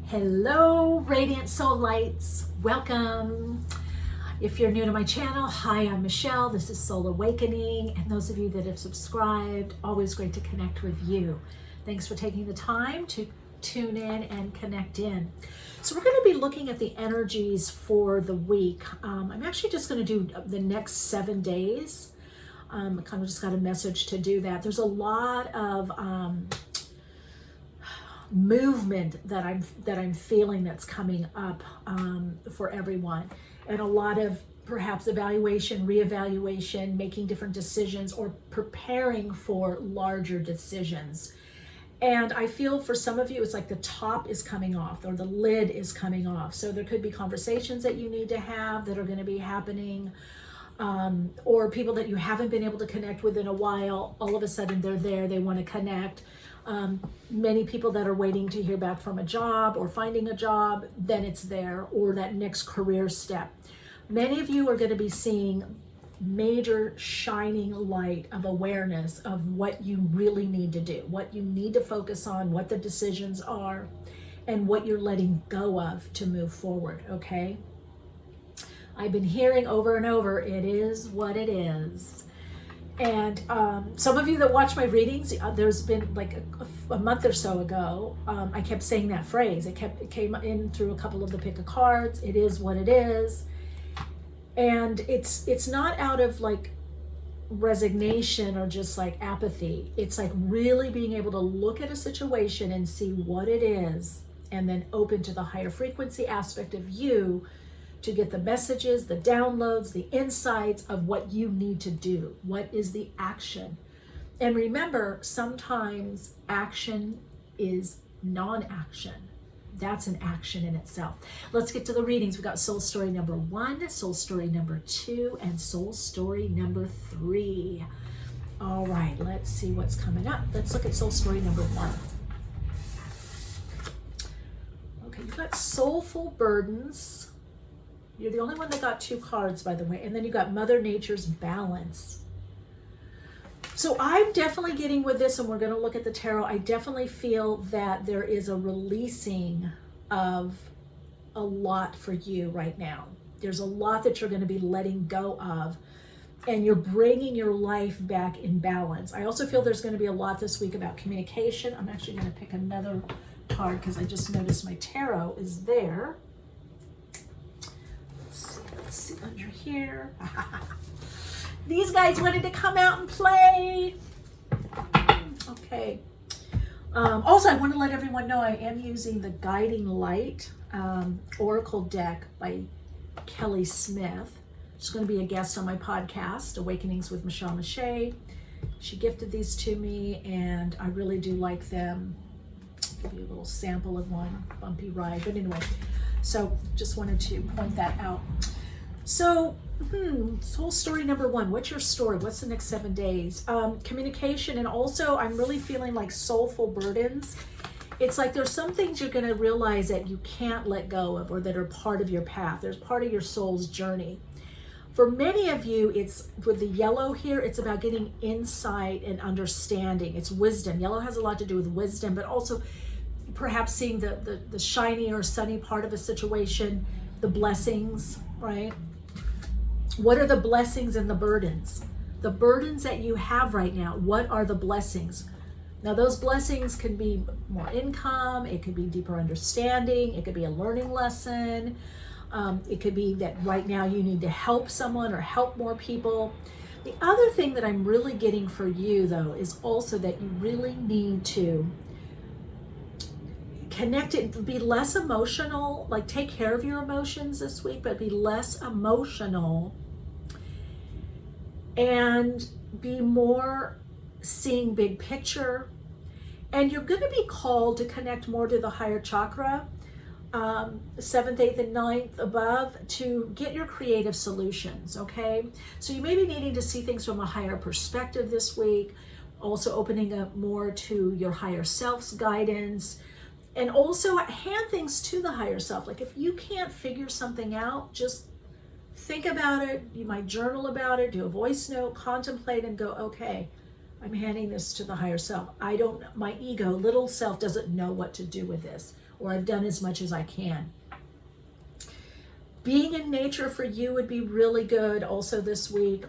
Hello, Radiant Soul Lights. Welcome. If you're new to my channel, hi, I'm Michelle. This is Soul Awakening. And those of you that have subscribed, always great to connect with you. Thanks for taking the time to tune in and connect in. So we're going to be looking at the energies for the week. I'm actually just going to do the next 7 days. I kind of just got a message to do that. There's a lot of movement that I'm feeling that's coming up for everyone, and a lot of perhaps evaluation, reevaluation, making different decisions, or preparing for larger decisions. And I feel for some of you, it's like the top is coming off or the lid is coming off. So there could be conversations that you need to have that are going to be happening, or people that you haven't been able to connect with in a while. All of a sudden they're there, they want to connect. Many people that are waiting to hear back from a job or finding a job, then it's there, or that next career step. Many of you are going to be seeing major shining light of awareness of what you really need to do, what you need to focus on, what the decisions are, and what you're letting go of to move forward, okay? I've been hearing over and over, it is what it is. And some of you that watch my readings, there's been like a month or so ago, I kept saying that phrase. It came in through a couple of the pick of cards. It is what it is. And it's not out of like resignation or just like apathy. It's like really being able to look at a situation and see what it is, and then open to the higher frequency aspect of you to get the messages, the downloads, the insights of what you need to do. What is the action? And remember, sometimes action is non-action. That's an action in itself. Let's get to the readings. We got soul story number 1, soul story number 2, and soul story number 3. All right, let's see what's coming up. Let's look at soul story number 1. Okay, you've got soulful burdens. You're the only one that got 2 cards, by the way. And then you got Mother Nature's balance. So I'm definitely getting with this, and we're going to look at the tarot. I definitely feel that there is a releasing of a lot for you right now. There's a lot that you're going to be letting go of, and you're bringing your life back in balance. I also feel there's going to be a lot this week about communication. I'm actually going to pick another card because I just noticed my tarot is there. Let's see under here. These guys wanted to come out and play. Okay. Also, I want to let everyone know I am using the Guiding Light Oracle deck by Kelly Smith. She's going to be a guest on my podcast, Awakenings with Michele Meiche. She gifted these to me, and I really do like them. I'll give you a little sample of one, bumpy ride. But anyway, so just wanted to point that out. So, soul story number 1. What's your story? What's the next 7 days? Communication, and also I'm really feeling like soulful burdens. It's like there's some things you're going to realize that you can't let go of, or that are part of your path. There's part of your soul's journey. For many of you, it's with the yellow here, it's about getting insight and understanding. It's wisdom. Yellow has a lot to do with wisdom, but also perhaps seeing the shiny or sunny part of a situation, the blessings, right? What are the blessings and the burdens? The burdens that you have right now, what are the blessings? Now, those blessings can be more income, it could be deeper understanding, it could be a learning lesson, it could be that right now you need to help someone or help more people. The other thing that I'm really getting for you, though, is also that you really need to connect it, be less emotional, like take care of your emotions this week, but be less emotional and be more seeing big picture. And you're going to be called to connect more to the higher chakra, 7th, 8th, and 9th above, to get your creative solutions, okay? So you may be needing to see things from a higher perspective this week, also opening up more to your higher self's guidance, and also hand things to the higher self. Like if you can't figure something out, just think about it. You might journal about it, do a voice note, contemplate, and go, okay, I'm handing this to the higher self. My ego, little self, doesn't know what to do with this, or I've done as much as I can. Being in nature for you would be really good also this week.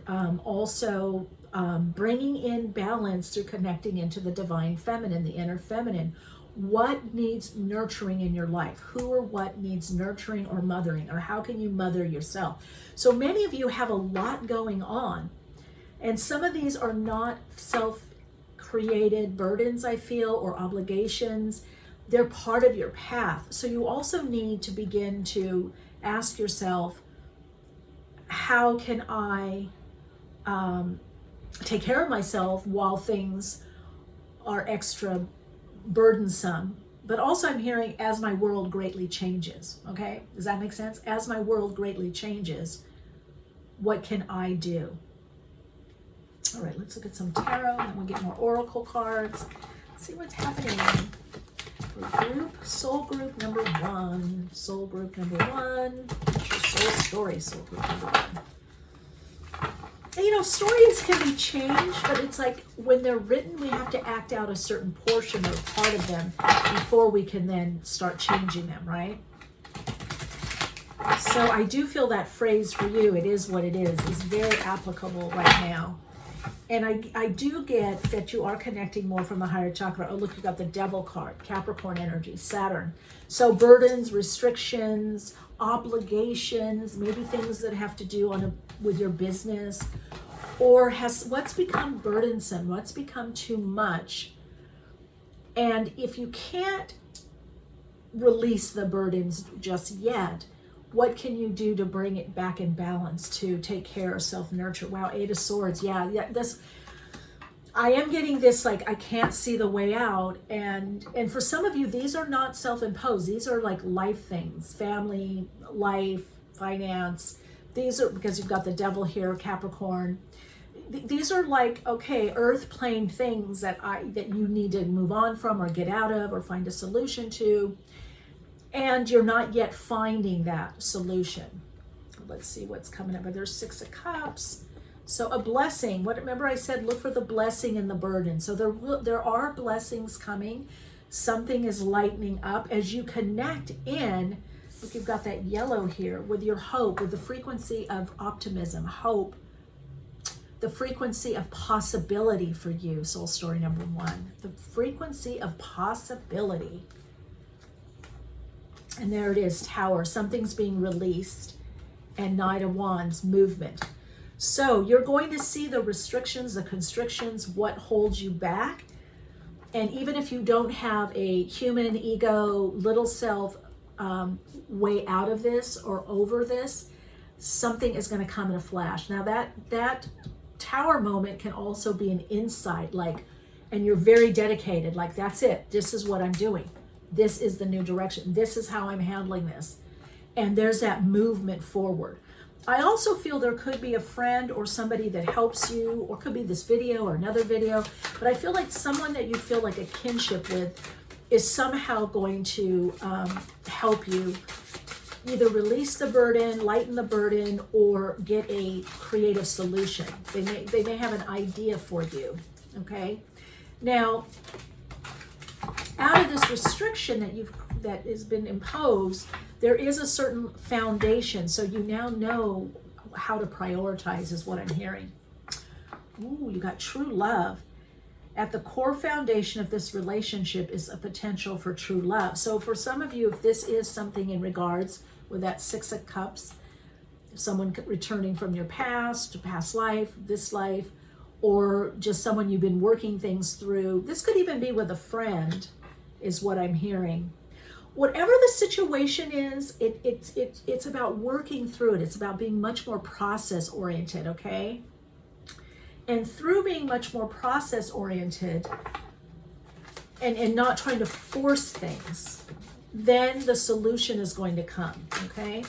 Bringing in balance through connecting into the divine feminine, the inner feminine. What needs nurturing in your life? Who or what needs nurturing or mothering? Or how can you mother yourself? So many of you have a lot going on. And some of these are not self-created burdens, I feel, or obligations. They're part of your path. So you also need to begin to ask yourself, how can I take care of myself while things are extra burdensome? But also I'm hearing, as my world greatly changes, okay? Does that make sense? As my world greatly changes, what can I do? All right, let's look at some tarot, and we'll get more oracle cards. See what's happening for group, soul group number 1. Soul group number 1. What's your soul story, soul group number 1? And, you know, stories can be changed, but it's like when they're written, we have to act out a certain portion or part of them before we can then start changing them, right? So I do feel that phrase for you, it is what it is very applicable right now. And I do get that you are connecting more from the higher chakra. Oh, look, you got the Devil card, Capricorn energy, Saturn. So burdens, restrictions, obligations, maybe things that have to do with your business, or what's become burdensome, what's become too much. And if you can't release the burdens just yet, what can you do to bring it back in balance, to take care of self-nurture? Wow, 8 of Swords. Yeah, this, I am getting this, like, I can't see the way out. And for some of you, these are not self-imposed. These are like life things, family, life, finance. These are, because you've got the Devil here, Capricorn. These are like, okay, earth plane things that you need to move on from or get out of or find a solution to. And you're not yet finding that solution. Let's see what's coming up. There's 6 of Cups. So a blessing. Remember I said, look for the blessing in the burden. So there are blessings coming. Something is lightening up as you connect in. Look, you've got that yellow here with your hope, with the frequency of optimism, hope, the frequency of possibility for you, soul story number 1. The frequency of possibility. And there it is, Tower. Something's being released. And Knight of Wands, movement. So you're going to see the restrictions, the constrictions, what holds you back. And even if you don't have a human ego, little self way out of this or over this, something is going to come in a flash. Now that Tower moment can also be an insight, like, and you're very dedicated, like, that's it. This is what I'm doing. This is the new direction. This is how I'm handling this. And there's that movement forward. I also feel there could be a friend or somebody that helps you, or could be this video or another video, but I feel like someone that you feel like a kinship with is somehow going to help you either release the burden, lighten the burden, or get a creative solution. They may have an idea for you, okay? Now, out of this restriction that has been imposed, there is a certain foundation. So you now know how to prioritize, is what I'm hearing. Ooh, you got true love. At the core foundation of this relationship is a potential for true love. So for some of you, if this is something in regards with that 6 of Cups, someone returning from your past, past life, this life, or just someone you've been working things through. This could even be with a friend, is what I'm hearing. Whatever the situation is, it's about working through it. It's about being much more process oriented, okay? And through being much more process oriented and not trying to force things, then the solution is going to come, okay?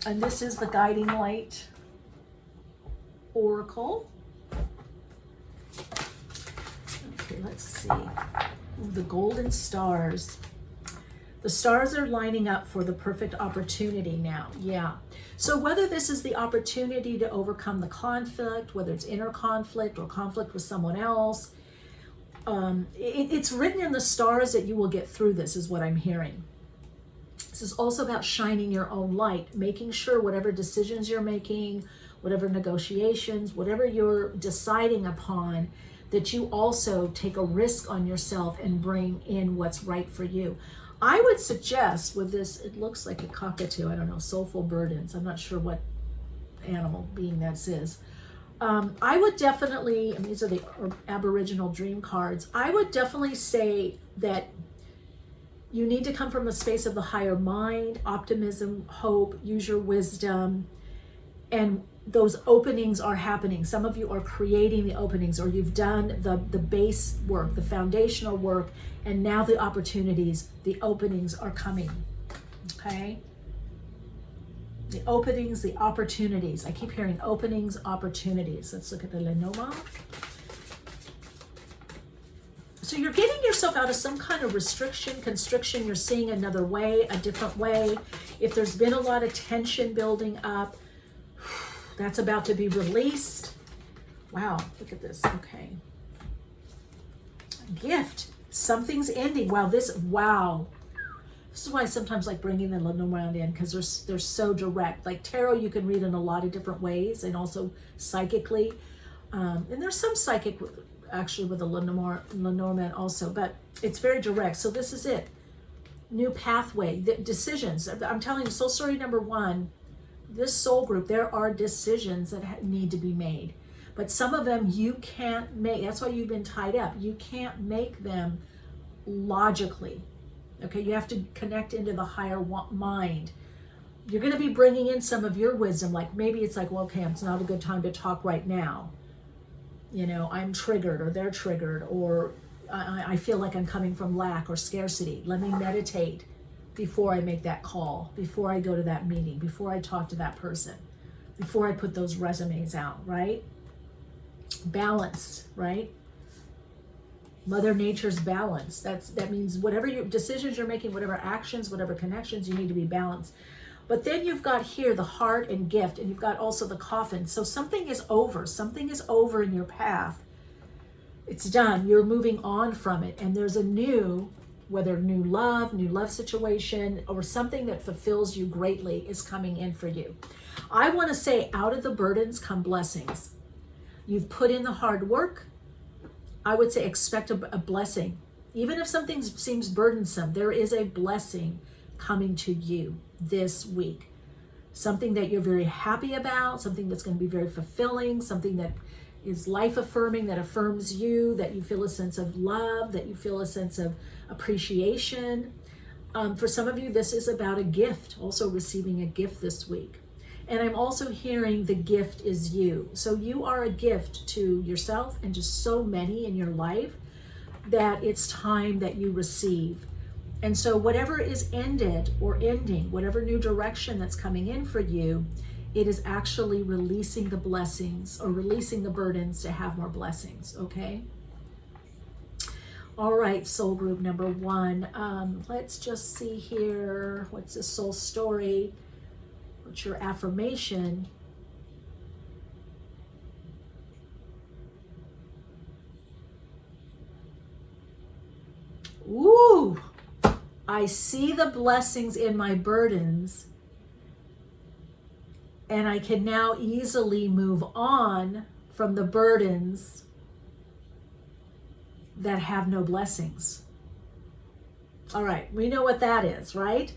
And this is the Guiding Light Oracle. Okay, let's see. Ooh, the Golden Stars. The stars are lining up for the perfect opportunity now. Yeah. So whether this is the opportunity to overcome the conflict, whether it's inner conflict or conflict with someone else, it's written in the stars that you will get through this, is what I'm hearing. This is also about shining your own light, making sure whatever decisions you're making, whatever negotiations, whatever you're deciding upon, that you also take a risk on yourself and bring in what's right for you. I would suggest with this, it looks like a cockatoo, I don't know, soulful burdens. I'm not sure what animal being this is. I would definitely, and these are the Aboriginal dream cards, I would definitely say that you need to come from a space of the higher mind, optimism, hope, use your wisdom, and those openings are happening. Some of you are creating the openings, or you've done the base work, the foundational work, and now the opportunities, the openings are coming, okay? The openings, the opportunities. I keep hearing openings, opportunities. Let's look at the Lenormand. So you're getting yourself out of some kind of restriction, constriction. You're seeing another way, a different way. If there's been a lot of tension building up, that's about to be released. Wow, look at this. Okay. Gift. Something's ending. Wow, this is why I sometimes like bringing the Lenormand in, because they're so direct. Like tarot, you can read in a lot of different ways, and also psychically. And there's some psychic actually with the Lenormand also, but it's very direct. So this is it. New pathway, the decisions. I'm telling you, soul story number 1, this soul group, there are decisions that need to be made, but some of them you can't make. That's why you've been tied up. You can't make them logically. Okay, you have to connect into the higher mind. You're going to be bringing in some of your wisdom, like maybe it's like, well, okay, it's not a good time to talk right now. You know, I'm triggered, or they're triggered, or I feel like I'm coming from lack or scarcity. Let me meditate before I make that call, before I go to that meeting, before I talk to that person, before I put those resumes out, right? Balance, right? Mother Nature's balance. That means whatever your decisions you're making, whatever actions, whatever connections, you need to be balanced. But then you've got here the heart and gift, and you've got also the coffin. So something is over. Something is over in your path. It's done. You're moving on from it. And there's a new, whether new love situation, or something that fulfills you greatly is coming in for you. I want to say out of the burdens come blessings. You've put in the hard work. I would say expect a blessing. Even if something seems burdensome, there is a blessing coming to you this week. Something that you're very happy about, something that's going to be very fulfilling, something that is life affirming, that affirms you, that you feel a sense of love, that you feel a sense of appreciation. For some of you, this is about a gift, also receiving a gift this week. And I'm also hearing the gift is you. So you are a gift to yourself and to so many in your life, that it's time that you receive. And so whatever is ended or ending, whatever new direction that's coming in for you, it is actually releasing the blessings, or releasing the burdens to have more blessings, okay? All right, soul group number 1. Let's just see here. What's the soul story? What's your affirmation? Ooh! I see the blessings in my burdens, and I can now easily move on from the burdens that have no blessings. All right, we know what that is, right?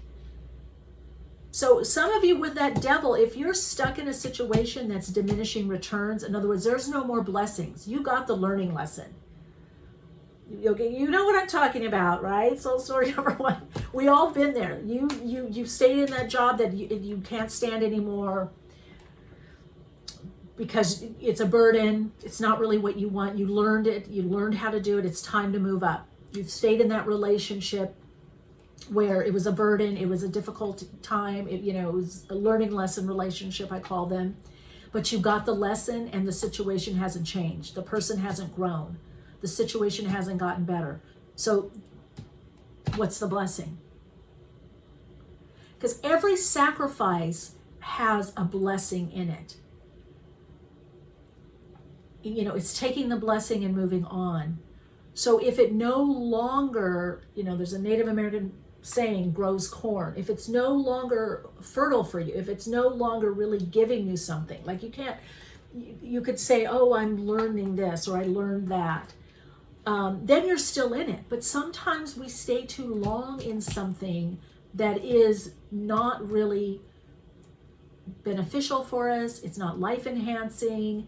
So some of you with that devil, if you're stuck in a situation that's diminishing returns, in other words, there's no more blessings. You got the learning lesson. Okay, you know what I'm talking about, right? Soul story number 1. We all been there. You stayed in that job that you can't stand anymore because it's a burden. It's not really what you want. You learned it. You learned how to do it. It's time to move up. You've stayed in that relationship where it was a burden. It was a difficult time. It was a learning lesson relationship, I call them. But you got the lesson, and the situation hasn't changed. The person hasn't grown. The situation hasn't gotten better. So what's the blessing? Because every sacrifice has a blessing in it. You know, it's taking the blessing and moving on. So if it no longer, you know, there's a Native American saying, grows corn. If it's no longer fertile for you, if it's no longer really giving you something, like you could say, oh, I'm learning this, or I learned that. Then you're still in it. But sometimes we stay too long in something that is not really beneficial for us. It's not life enhancing.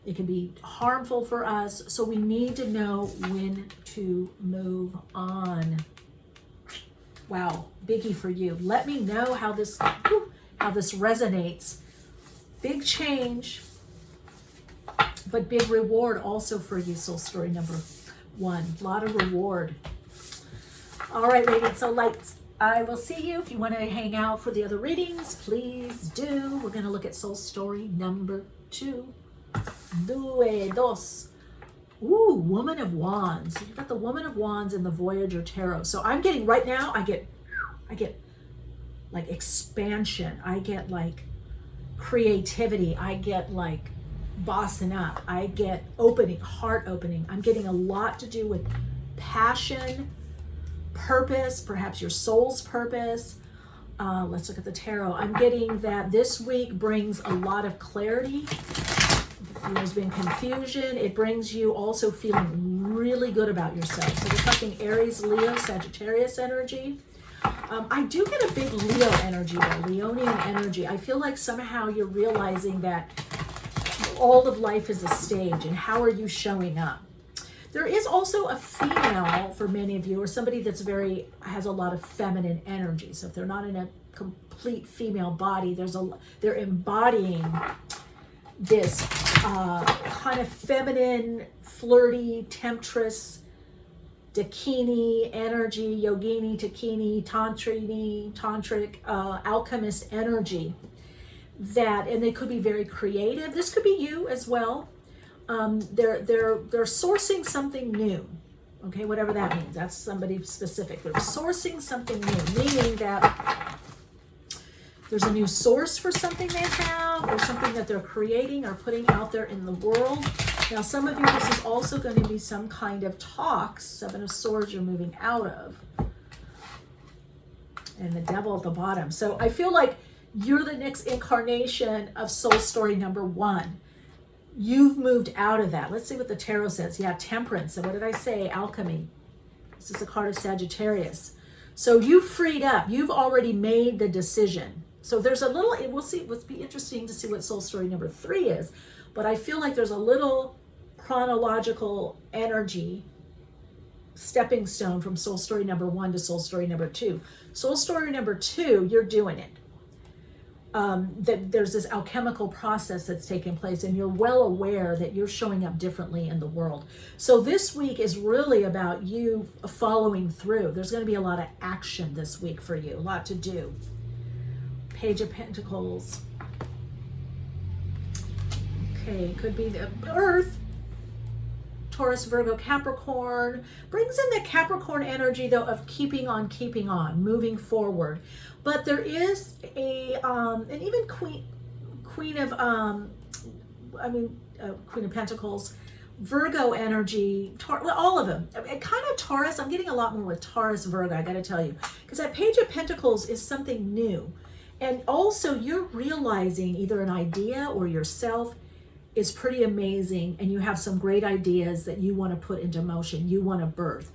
It can be harmful for us. So we need to know when to move on. Wow, biggie for you. Let me know how this resonates. Big change, but big reward also for you, soul story number 1. A lot of reward. All right, Radiant Soul Lights. I will see you. If you want to hang out for the other readings, please do. We're going to look at soul story number 2. Due, dos. Ooh, Woman of Wands. You've got the Woman of Wands in the Voyager Tarot. So I'm getting, right now, I get like expansion. I get like creativity. I get like bossing up. I get opening, heart opening. I'm getting a lot to do with passion, purpose, perhaps your soul's purpose. Let's look at the tarot. I'm getting that this week brings a lot of clarity. There's been confusion. It brings you also feeling really good about yourself. So we're talking Aries, Leo, Sagittarius energy. I do get a big Leo energy, though, Leonian energy. I feel like somehow you're realizing that all of life is a stage, and how are you showing up? There is also a female for many of you, or somebody that's has a lot of feminine energy. So if they're not in a complete female body, they're embodying this kind of feminine, flirty, temptress, dakini energy, yogini, takini, tantric, alchemist energy. And they could be very creative. This could be you as well. They're sourcing something new. Okay, whatever that means. That's somebody specific. They're sourcing something new, meaning that there's a new source for something they have, or something that they're creating or putting out there in the world. Now, some of you, this is also going to be some kind of talks. 7 of Swords you're moving out of. And the Devil at the bottom. So I feel like you're the next incarnation of soul story number 1. You've moved out of that. Let's see what the tarot says. Yeah, Temperance. So what did I say? Alchemy. This is a card of Sagittarius. So you freed up. You've already made the decision. So there's a little, we'll see, it'll be interesting to see what soul story number 3 is. But I feel like there's a little chronological energy, stepping stone from soul story number 1 to soul story number 2. Soul story number 2, you're doing it. That there's this alchemical process that's taking place, and you're well aware that you're showing up differently in the world. So this week is really about you following through. There's going to be a lot of action this week for you, a lot to do. Page of Pentacles. Okay, could be the Earth. Taurus, Virgo, Capricorn. Brings in the Capricorn energy, though, of keeping on, moving forward. But there is and even Queen of Pentacles, Virgo energy, all of them. Kind of Taurus. I'm getting a lot more with Taurus, Virgo, I got to tell you. Because that Page of Pentacles is something new. And also you're realizing either an idea or yourself is pretty amazing, and you have some great ideas that you want to put into motion, you want to birth.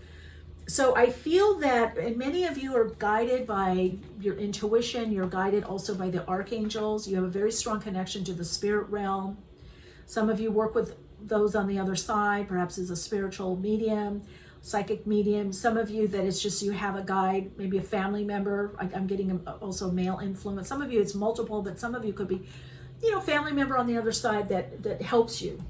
So I feel that, and many of you are guided by your intuition, you're guided also by the archangels, you have a very strong connection to the spirit realm. Some of you work with those on the other side, perhaps as a spiritual medium, psychic medium. Some of you that it's just you have a guide, maybe a family member. I'm getting also male influence. Some of you it's multiple, but some of you could be, family member on the other side that helps you.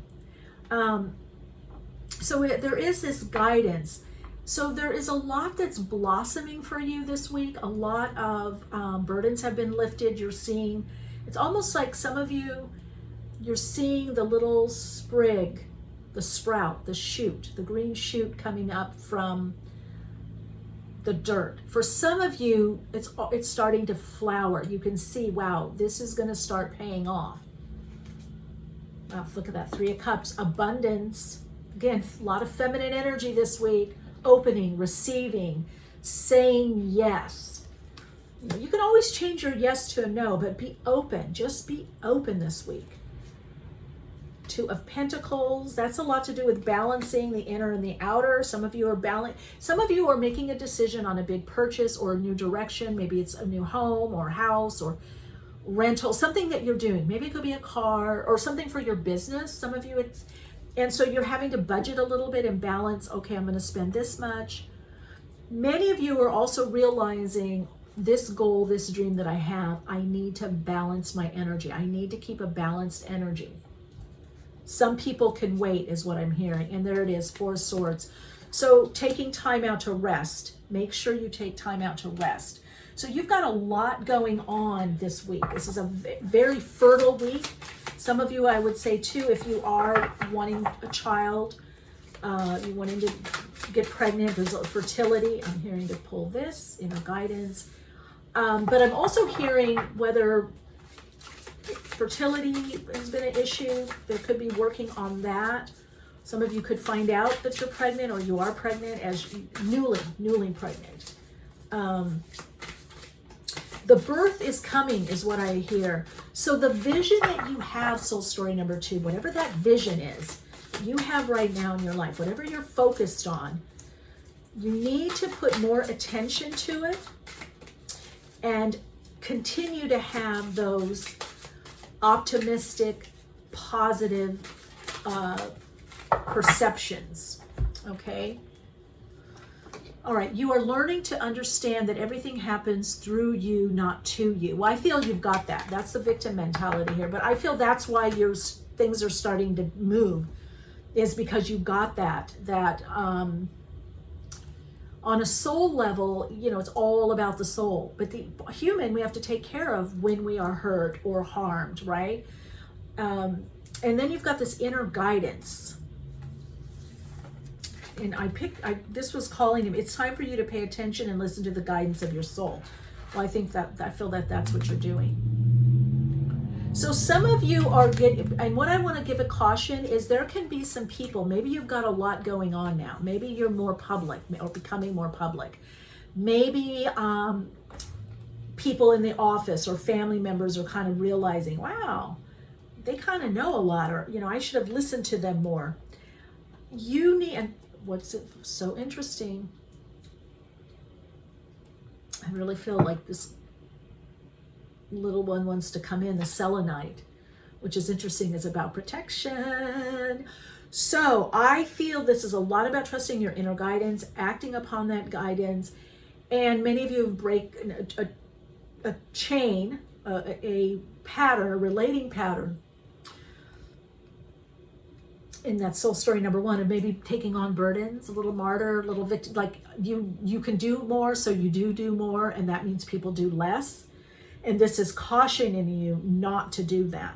So there is this guidance. So there is a lot that's blossoming for you this week. A lot of burdens have been lifted. You're seeing, it's almost like some of you, you're seeing the little sprig, the sprout, the shoot, the green shoot coming up from the dirt. For some of you, it's starting to flower. You can see, wow, this is going to start paying off. Wow, look at that, 3 of Cups, abundance. Again, a lot of feminine energy this week. Opening, receiving, saying yes. You can always change your yes to a no, but be open. Just be open this week. 2 of Pentacles. That's a lot to do with balancing the inner and the outer. Some of you are making a decision on a big purchase or a new direction. Maybe it's a new home or house or rental, something that you're doing. Maybe it could be a car or something for your business. Some of you and so you're having to budget a little bit and balance, okay, I'm going to spend this much. Many of you are also realizing this goal, this dream that I have, I need to balance my energy. I need to keep a balanced energy. Some people can wait is what I'm hearing. And there it is, 4 of Swords. So taking time out to rest. Make sure you take time out to rest. So you've got a lot going on this week. This is a very fertile week. Some of you, I would say too, if you are wanting a child, you wanting to get pregnant, there's fertility. I'm hearing to pull this, inner guidance. But I'm also hearing whether fertility has been an issue. There could be working on that. Some of you could find out that you're pregnant or you are pregnant as newly pregnant. The birth is coming is what I hear. So the vision that you have, soul story number 2, whatever that vision is you have right now in your life, whatever you're focused on, you need to put more attention to it and continue to have those optimistic, positive perceptions, okay? All right, you are learning to understand that everything happens through you, not to you. Well, I feel you've got that. That's the victim mentality here, but I feel that's why your things are starting to move, is because you got that on a soul level, you know, it's all about the soul. But the human, we have to take care of when we are hurt or harmed, right? And then you've got this inner guidance. And this was calling him, it's time for you to pay attention and listen to the guidance of your soul. Well, I feel that that's what you're doing. So some of you are and what I want to give a caution is there can be some people, maybe you've got a lot going on now. Maybe you're more public or becoming more public. Maybe people in the office or family members are kind of realizing, wow, they kind of know a lot, or, you know, I should have listened to them more. You need, and what's it so interesting, I really feel like this little one wants to come in, the selenite, which is interesting, is about protection. So I feel this is a lot about trusting your inner guidance, acting upon that guidance, and many of you break a chain, a pattern, a relating pattern in that soul story number 1 of maybe taking on burdens, a little martyr, a little victim, like you can do more, so you do more, and that means people do less. And this is cautioning you not to do that.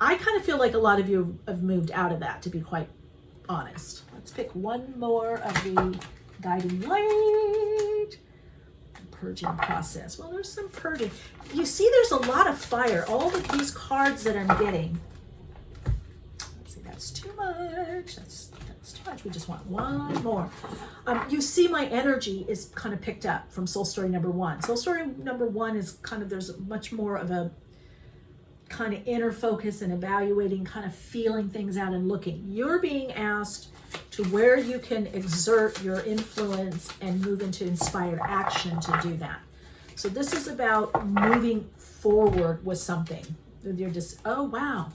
I kind of feel like a lot of you have moved out of that, to be quite honest. Let's pick one more of the guiding light. Purging process. Well, there's some purging. You see, there's a lot of fire. All of these cards that I'm getting. Let's see, that's too much. That's too much. We just want one more. You see my energy is kind of picked up from soul story number 1. Soul story number 1 is kind of, there's much more of a kind of inner focus and evaluating, kind of feeling things out and looking. You're being asked to where you can exert your influence and move into inspired action to do that. So this is about moving forward with something. You're just, oh wow.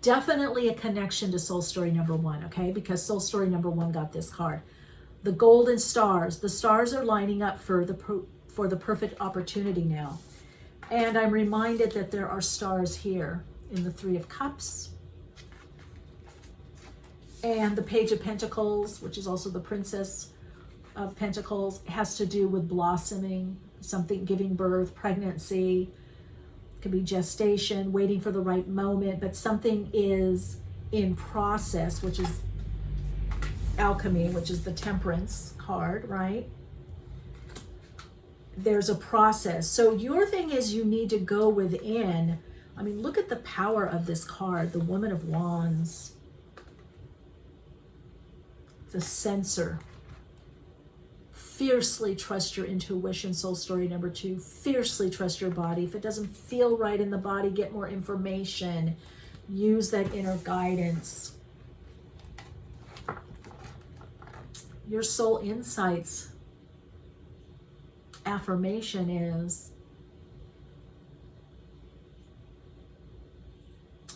Definitely a connection to soul story number 1, okay? Because soul story number 1 got this card. The golden stars. The stars are lining up for the perfect opportunity now. And I'm reminded that there are stars here in the 3 of Cups. And the Page of Pentacles, which is also the Princess of Pentacles, has to do with blossoming, something, giving birth, pregnancy. Could be gestation, waiting for the right moment, but something is in process, which is alchemy, which is the Temperance card, right? there's a process. So your thing is you need to go within. I mean, look at the power of this card, the Woman of Wands. The Censor. Fiercely trust your intuition, soul story number 2. Fiercely trust your body. If it doesn't feel right in the body, get more information. Use that inner guidance. Your soul insights affirmation is,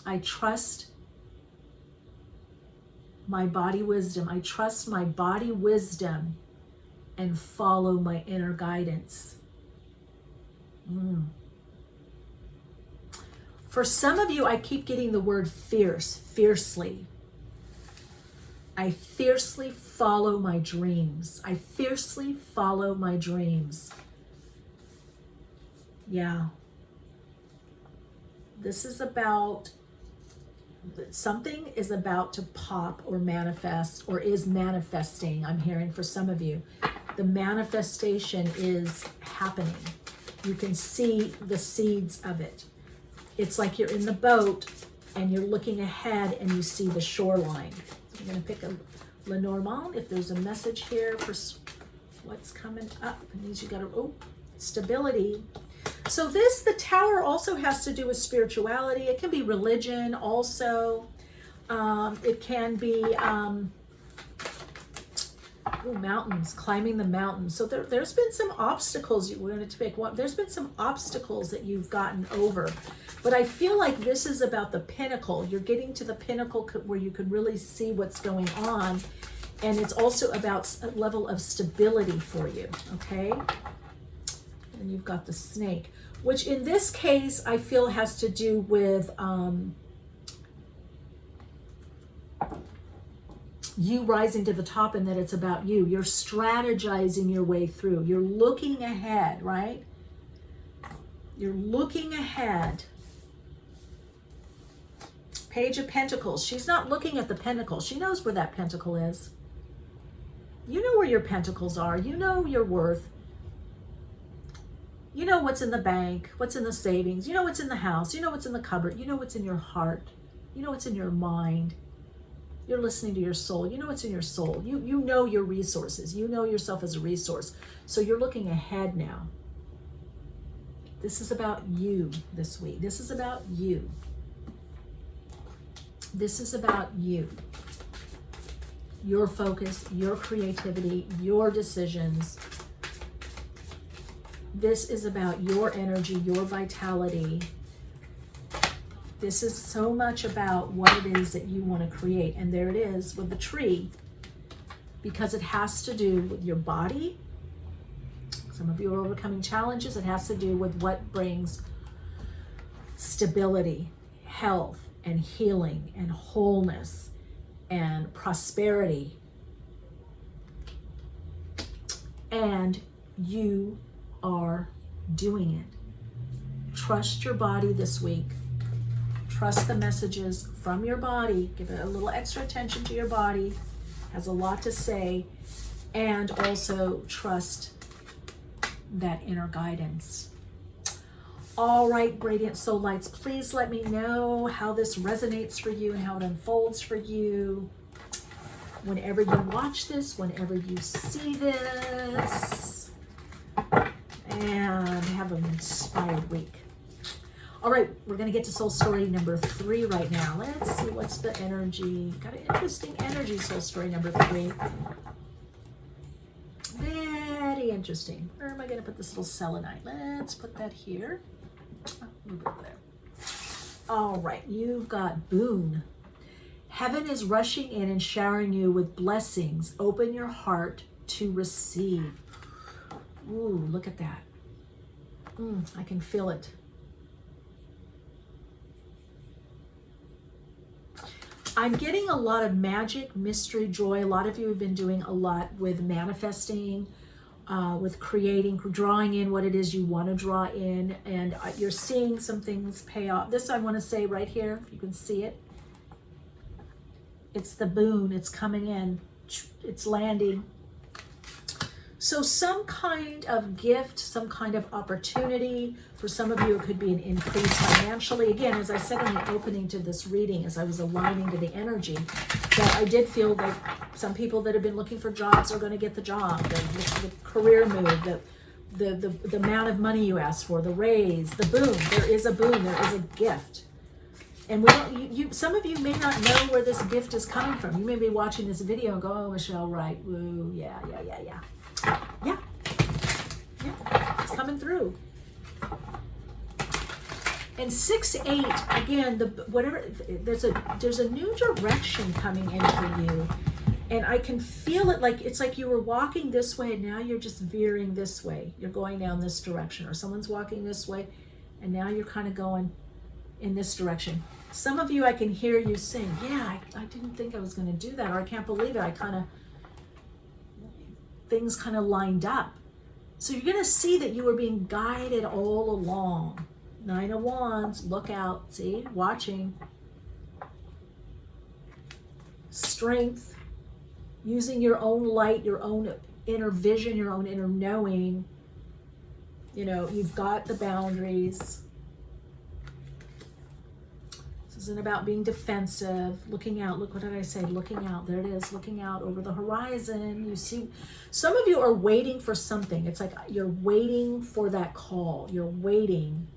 I trust my body wisdom. I trust my body wisdom and follow my inner guidance. For some of you, I keep getting the word fierce, fiercely. I fiercely follow my dreams. I fiercely follow my dreams. Yeah. This is about, something is about to pop or manifest or is manifesting, I'm hearing for some of you. The manifestation is happening. You can see the seeds of it. It's like you're in the boat and you're looking ahead and you see the shoreline. So I'm going to pick a Lenormand. If there's a message here for what's coming up, it means you got to, stability. So the Tower also has to do with spirituality. It can be religion also. It can be mountains, climbing the mountains. So there's been some obstacles. We're going to pick one. There's been some obstacles that you've gotten over. But I feel like this is about the pinnacle. You're getting to the pinnacle where you can really see what's going on. And it's also about a level of stability for you, okay? And you've got the snake, which in this case, I feel has to do with you rising to the top, and that it's about you. You're strategizing your way through. You're looking ahead, right? You're looking ahead. Page of Pentacles. She's not looking at the pentacle. She knows where that pentacle is. You know where your pentacles are. You know your worth. You know what's in the bank, what's in the savings. You know what's in the house. You know what's in the cupboard. You know what's in your heart. You know what's in your mind. You're listening to your soul. You know what's in your soul. You know your resources. You know yourself as a resource. So you're looking ahead now. This is about you this week. This is about you. This is about you. Your focus, your creativity, your decisions. This is about your energy, your vitality. This is so much about what it is that you want to create. And there it is with the tree, because it has to do with your body. Some of you are overcoming challenges. It has to do with what brings stability, health, and healing, and wholeness, and prosperity. And you are doing it. Trust your body this week. Trust the messages from your body. Give it a little extra attention to your body. It has a lot to say. And also trust that inner guidance. All right, Radiant Soul Lights, please let me know how this resonates for you and how it unfolds for you. Whenever you watch this, whenever you see this. And have an inspired week. All right, we're going to get to soul story number 3 right now. Let's see what's the energy. Got an interesting energy, soul story number 3. Very interesting. Where am I going to put this little selenite? Let's put that here. Move it over there. All right, you've got boon. Heaven is rushing in and showering you with blessings. Open your heart to receive. Ooh, look at that. I can feel it. I'm getting a lot of magic, mystery, joy. A lot of you have been doing a lot with manifesting, with creating, drawing in what it is you want to draw in, and you're seeing some things pay off. This I want to say right here, if you can see it. It's the boon. It's coming in. It's landing. So some kind of gift, some kind of opportunity. For some of you, it could be an increase financially. Again, as I said in the opening to this reading, as I was aligning to the energy, that I did feel that some people that have been looking for jobs are going to get the job, the career move, the amount of money you asked for, the raise, the boom. There is a boom. There is a gift. And we don't, some of you may not know where this gift is coming from. You may be watching this video and go, oh, Michelle, right. Woo, yeah. Yeah, it's coming through. And 6-8, again, there's a new direction coming in for you. And I can feel it, like it's like you were walking this way and now you're just veering this way. You're going down this direction, or someone's walking this way and now you're kind of going in this direction. Some of you, I can hear you sing, yeah, I didn't think I was going to do that, or I can't believe it. Things kind of lined up. So you're going to see that you were being guided all along. 9 of Wands, look out, see, watching. Strength, using your own light, your own inner vision, your own inner knowing. You know, you've got the boundaries. This isn't about being defensive, looking out. Look, what did I say? Looking out. There it is, looking out over the horizon. You see, some of you are waiting for something. It's like you're waiting for that call. You're waiting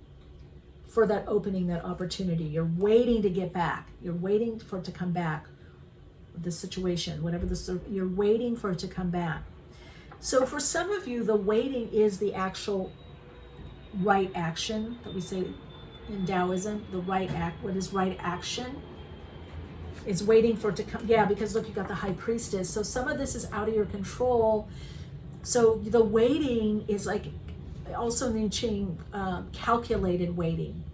for that opening, that opportunity. You're waiting to get back. You're waiting for it to come back. The situation, whatever you're waiting for it to come back. So for some of you, the waiting is the actual right action that we say in Taoism, the right act. What is right action? It's waiting for it to come. Yeah, because look, you got the High Priestess. So some of this is out of your control. So the waiting is like also in I Ching, calculated waiting.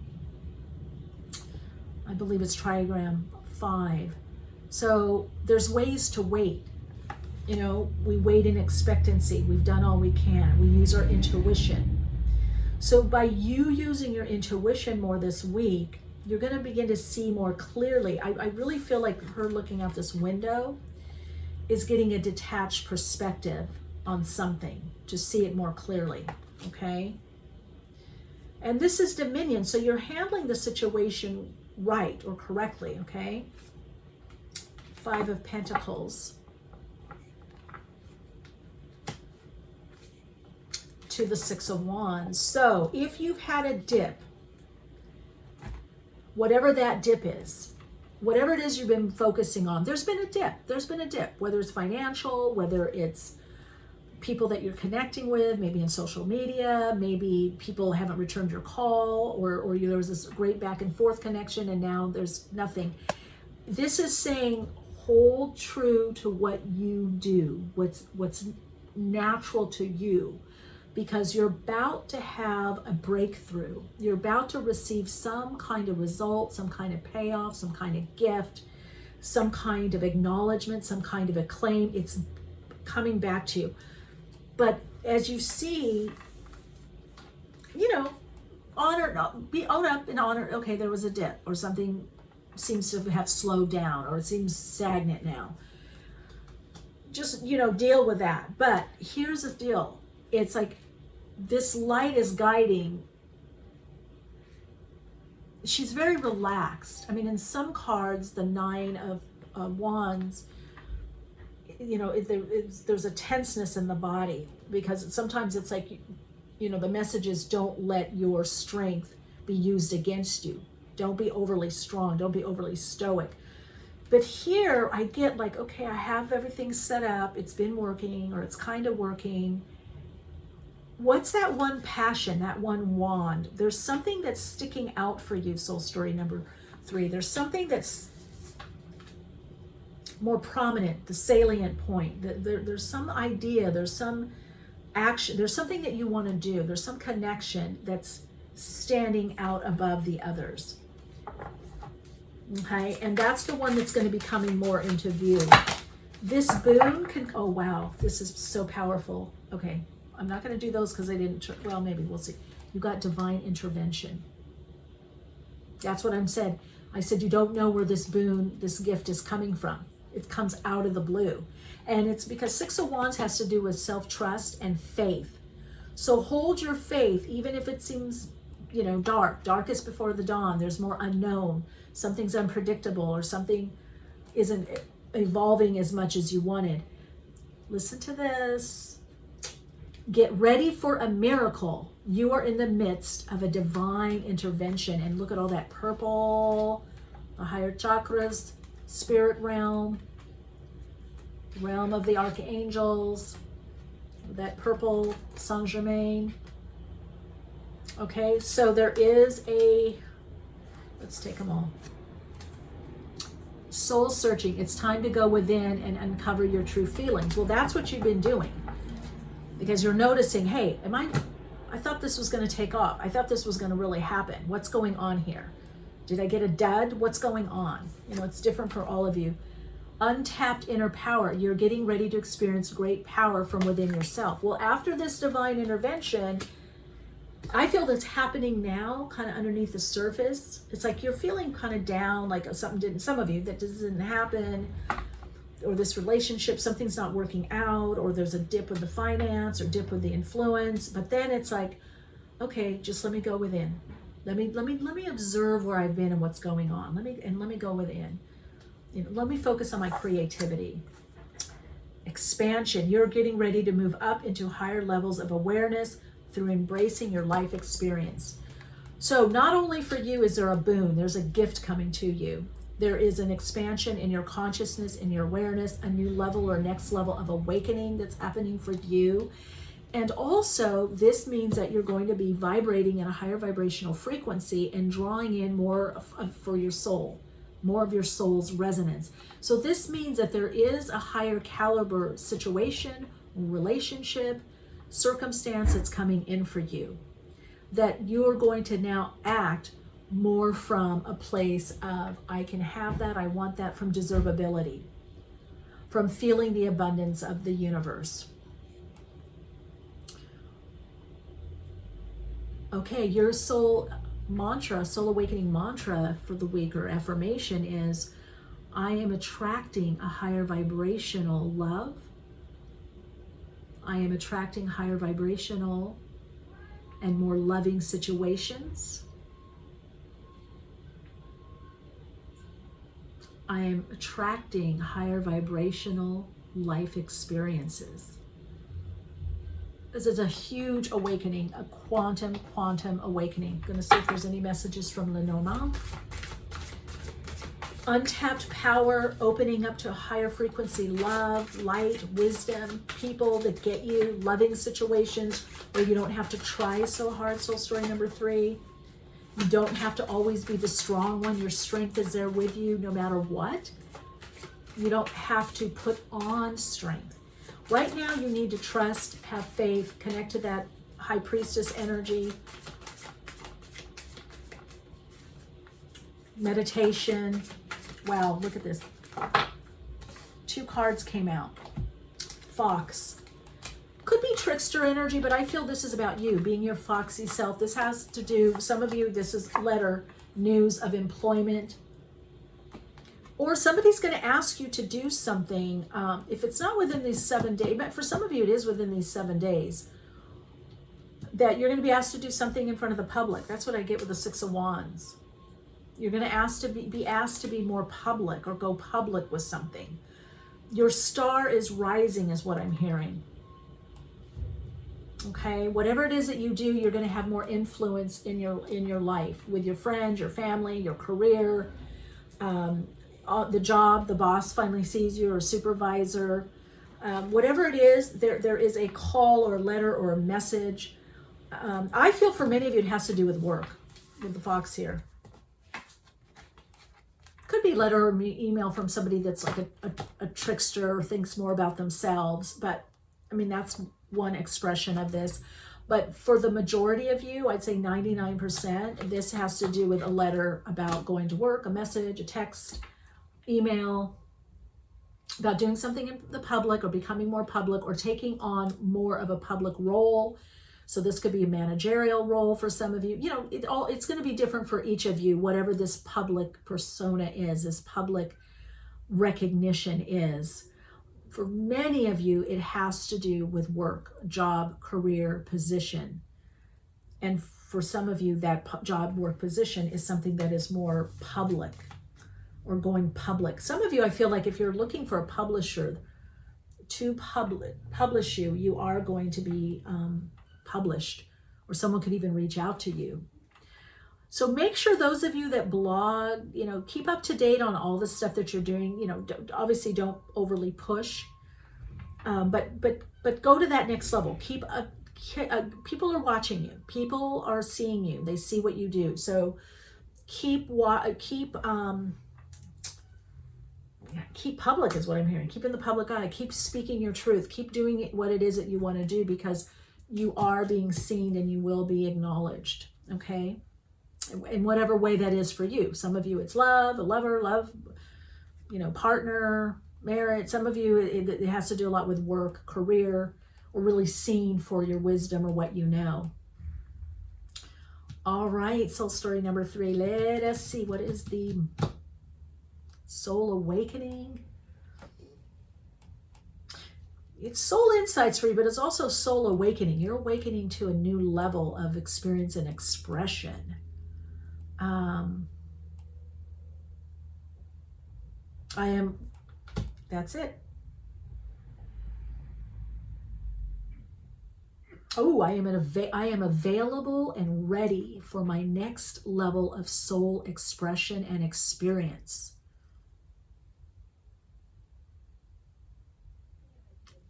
I believe it's trigram 5. So there's ways to wait. You know, we wait in expectancy. We've done all we can. We use our intuition. So by you using your intuition more this week, you're going to begin to see more clearly. I really feel like her looking out this window is getting a detached perspective on something to see it more clearly, okay? And this is dominion, so you're handling the situation right or correctly, okay? 5 of Pentacles to the 6 of Wands. So if you've had a dip, whatever that dip is, whatever it is you've been focusing on, there's been a dip, whether it's financial, whether it's people that you're connecting with, maybe in social media, maybe people haven't returned your call, or there was this great back and forth connection and now there's nothing. This is saying hold true to what you do, what's natural to you, because you're about to have a breakthrough. You're about to receive some kind of result, some kind of payoff, some kind of gift, some kind of acknowledgement, some kind of acclaim. It's coming back to you. But as you see, you know, own up and honor, okay, there was a dip, or something seems to have slowed down, or it seems stagnant now. Just, you know, deal with that. But here's the deal. It's like this light is guiding. She's very relaxed. I mean, in some cards, the 9 of Wands, you know, there's a tenseness in the body, because sometimes it's like, you know, the messages don't let your strength be used against you. Don't be overly strong. Don't be overly stoic. But here I get like, okay, I have everything set up. It's been working, or it's kind of working. What's that one passion, that one wand? There's something that's sticking out for you, soul story number 3. There's something that's more prominent, the salient point. There's some idea, there's some action, there's something that you want to do. There's some connection that's standing out above the others. Okay, and that's the one that's going to be coming more into view. This boon can, oh wow, this is so powerful. Okay, I'm not going to do those because I didn't, well, maybe we'll see. You got divine intervention. That's what I'm said. I said, you don't know where this boon, this gift is coming from. It comes out of the blue. And it's because Six of Wands has to do with self-trust and faith. So hold your faith, even if it seems, you know, dark. Darkest before the dawn. There's more unknown. Something's unpredictable, or something isn't evolving as much as you wanted. Listen to this. Get ready for a miracle. You are in the midst of a divine intervention. And look at all that purple, the higher chakras, spirit realm of the archangels, that purple Saint Germain. Okay, so there is a, let's take them all. Soul searching. It's time to go within and uncover your true feelings. Well, that's what you've been doing, because you're noticing, hey, I thought this was going to take off. I thought this was going to really happen. What's going on here? Did I get a dud? What's going on? You know, it's different for all of you. Untapped inner power. You're getting ready to experience great power from within yourself. Well, after this divine intervention, I feel that's happening now, kind of underneath the surface. It's like you're feeling kind of down, like something didn't, some of you, that didn't happen, or this relationship, something's not working out, or there's a dip with the finance or dip with the influence. But then it's like, okay, just let me go within. Let me observe where I've been and what's going on. Let me go within. You know, let me focus on my creativity. Expansion. You're getting ready to move up into higher levels of awareness through embracing your life experience. So not only for you is there a boon, there's a gift coming to you. There is an expansion in your consciousness, in your awareness, a new level or next level of awakening that's happening for you. And also, this means that you're going to be vibrating in a higher vibrational frequency and drawing in more for your soul, more of your soul's resonance. So this means that there is a higher caliber situation, relationship, circumstance that's coming in for you, that you're going to now act more from a place of, I can have that, I want that, from deservability, from feeling the abundance of the universe. Okay, your soul mantra, soul awakening mantra for the week, or affirmation, is, I am attracting a higher vibrational love. I am attracting higher vibrational and more loving situations. I am attracting higher vibrational life experiences. This is a huge awakening, a quantum awakening. I'm going to see if there's any messages from Lenormand. Untapped power, opening up to a higher frequency, love, light, wisdom, people that get you, loving situations where you don't have to try so hard. Soul story number 3. You don't have to always be the strong one. Your strength is there with you no matter what. You don't have to put on strength. Right now, you need to trust, have faith, connect to that high priestess energy. Meditation. Wow, look at this. 2 cards came out. Fox. Could be trickster energy, but I feel this is about you, being your foxy self. This has to do, some of you, this is letter, news of employment. Or somebody's going to ask you to do something. If it's not within these 7 days, but for some of you it is within these 7 days, that you're going to be asked to do something in front of the public. That's what I get with the 6 of Wands. You're going to be asked to be more public, or go public with something. Your star is rising is what I'm hearing. Okay, whatever it is that you do, you're going to have more influence in your life, with your friends, your family, your career, the job, the boss finally sees you, or supervisor. Whatever it is, there is a call or a letter or a message. I feel for many of you it has to do with work, with the fox here. Could be letter or email from somebody that's like a trickster, or thinks more about themselves. But I mean, that's one expression of this. But for the majority of you, I'd say 99%, this has to do with a letter about going to work, a message, a text, email, about doing something in the public, or becoming more public, or taking on more of a public role. So this could be a managerial role for some of you. You know, it's going to be different for each of you, whatever this public persona is, this public recognition is. For many of you, it has to do with work, job, career, position. And for some of you, that job, work, position is something that is more public or going public. Some of you, I feel like if you're looking for a publisher to publish you, you are going to be published, or someone could even reach out to you. So make sure those of you that blog, keep up to date on all the stuff that you're doing. Obviously don't overly push, but go to that next level. People are watching you. People are seeing you. They see what you do. So keep public is what I'm hearing. Keep in the public eye. Keep speaking your truth. Keep doing what it is that you want to do, because you are being seen and you will be acknowledged. Okay? In whatever way that is for you. Some of you it's love, a lover, partner, marriage. Some of you it has to do a lot with work, career, or really seen for your wisdom or what you know. All right, soul story number 3. Let us see, what is the soul awakening? It's soul insights for you, but it's also soul awakening. You're awakening to a new level of experience and expression. That's it. Oh, I am available and ready for my next level of soul expression and experience.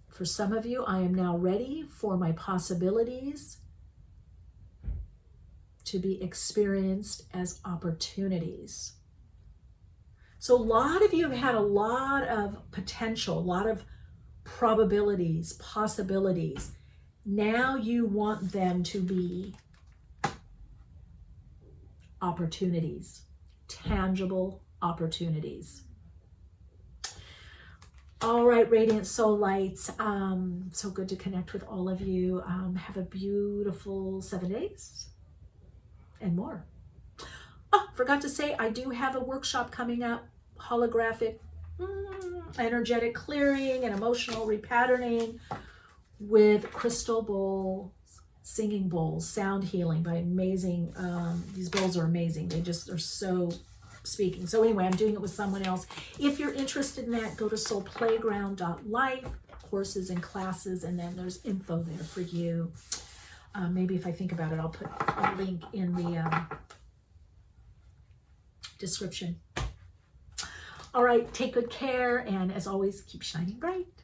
For some of you, I am now ready for my possibilities to be experienced as opportunities. So a lot of you have had a lot of potential, a lot of probabilities, possibilities. Now you want them to be opportunities, tangible opportunities. All right, Radiant Soul Lights. So good to connect with all of you. Have a beautiful 7 days and more. Oh, forgot to say, I do have a workshop coming up, holographic, energetic clearing and emotional repatterning with crystal bowls, singing bowls, sound healing by amazing, these bowls are amazing. They just are so speaking. So anyway, I'm doing it with someone else. If you're interested in that, go to soulplayground.life, courses and classes, and then there's info there for you. Maybe if I think about it, I'll put a link in the description. All right, take good care, and as always, keep shining bright.